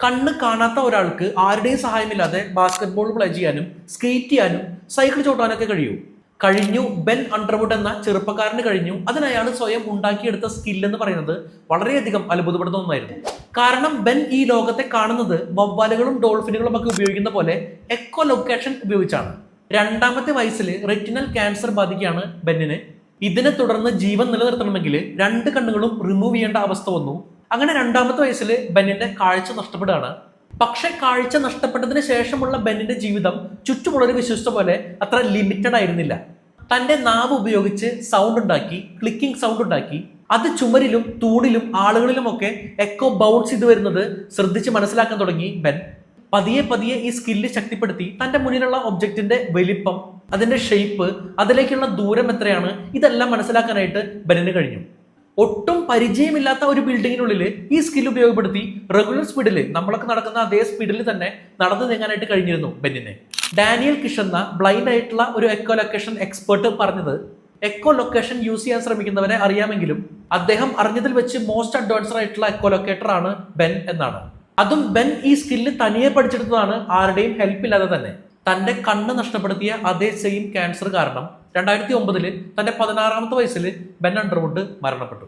കണ്ണ് കാണാത്ത ഒരാൾക്ക് ആരുടെയും സഹായമില്ലാതെ ബാസ്കറ്റ് ബോൾ പ്ലേ ചെയ്യാനും സ്കേറ്റ് ചെയ്യാനും സൈക്കിൾ ചോട്ടാനൊക്കെ കഴിഞ്ഞു. ബെൻ അണ്ടർവുഡ് എന്ന ചെറുപ്പക്കാരന് കഴിഞ്ഞു. അതിനയാൾ സ്വയം ഉണ്ടാക്കിയെടുത്ത സ്കിൽ എന്ന് പറയുന്നത് വളരെയധികം അത്ഭുതപ്പെടുന്ന ഒന്നായിരുന്നു. കാരണം ബെൻ ഈ ലോകത്തെ കാണുന്നത് വവ്വാലുകളും ഡോൾഫിനുകളും ഒക്കെ ഉപയോഗിക്കുന്ന പോലെ എക്കോ ലൊക്കേഷൻ ഉപയോഗിച്ചാണ്. 2ാമത്തെ വയസ്സിൽ റെറ്റിനൽ ക്യാൻസർ ബാധിക്കുകയാണ് ബെന്നിന്. ഇതിനെ തുടർന്ന് ജീവൻ നിലനിർത്തണമെങ്കിൽ 2 കണ്ണുകളും റിമൂവ് ചെയ്യേണ്ട അവസ്ഥ വന്നു. അങ്ങനെ 2ാമത്തെ വയസ്സിൽ ബെന്നിന്റെ കാഴ്ച നഷ്ടപ്പെടുകയാണ്. പക്ഷെ കാഴ്ച നഷ്ടപ്പെട്ടതിന് ശേഷമുള്ള ബെന്നിന്റെ ജീവിതം ചുറ്റുമുള്ളൊരു വിശ്വസിച്ച പോലെ അത്ര ലിമിറ്റഡ് ആയിരുന്നില്ല. തന്റെ നാവ് ഉപയോഗിച്ച് സൗണ്ട് ഉണ്ടാക്കി, ക്ലിക്കിംഗ് സൗണ്ട് ഉണ്ടാക്കി. അത് ചുമരിലും തൂണിലും ആളുകളിലും ഒക്കെ എക്കോ ബൗൺസ് ചെയ്ത് വരുന്നത് ശ്രദ്ധിച്ച് മനസ്സിലാക്കാൻ തുടങ്ങി ബെൻ. പതിയെ ഈ സ്കില്ല് ശക്തിപ്പെടുത്തി തന്റെ മുന്നിലുള്ള ഒബ്ജക്റ്റിന്റെ വലിപ്പം, അതിന്റെ ഷേപ്പ്, അതിലേക്കുള്ള ദൂരം എത്രയാണ്, ഇതെല്ലാം മനസ്സിലാക്കാനായിട്ട് ബെന്നിന് കഴിഞ്ഞു. ഒട്ടും പരിചയമില്ലാത്ത ഒരു ബിൽഡിങ്ങിനുള്ളിൽ ഈ സ്കിൽ ഉപയോഗപ്പെടുത്തി റെഗുലർ സ്പീഡിൽ, നമ്മളൊക്കെ നടക്കുന്ന അതേ സ്പീഡിൽ തന്നെ നടന്നു നീങ്ങാനായിട്ട് കഴിഞ്ഞിരുന്നു ബെന്നിനെ. ഡാനിയൽ കിഷ് എന്ന ബ്ലൈൻഡ് ആയിട്ടുള്ള ഒരു എക്കോ ലൊക്കേഷൻ എക്സ്പേർട്ട് പറഞ്ഞത്, എക്കോ ലൊക്കേഷൻ യൂസ് ചെയ്യാൻ ശ്രമിക്കുന്നവരെ അറിയാമെങ്കിലും അദ്ദേഹം അറിഞ്ഞതിൽ വെച്ച് മോസ്റ്റ് അഡ്വാൻസ്ഡ് ആയിട്ടുള്ള എക്കോ ലൊക്കേറ്റർ ആണ് ബെൻ എന്നാണ്. അതും ബെൻ ഈ സ്കില്ല് തനിയെ പഠിച്ചെടുത്തതാണ്, ആരുടെയും ഹെൽപ്പ് ഇല്ലാതെ തന്നെ. തന്റെ കണ്ണ് നഷ്ടപ്പെടുത്തിയ അതേ സെയിം ക്യാൻസർ കാരണം 2009 തന്റെ 16ാമത്തെ വയസ്സിൽ ബെൻ അണ്ടർവുഡ് മരണപ്പെട്ടു.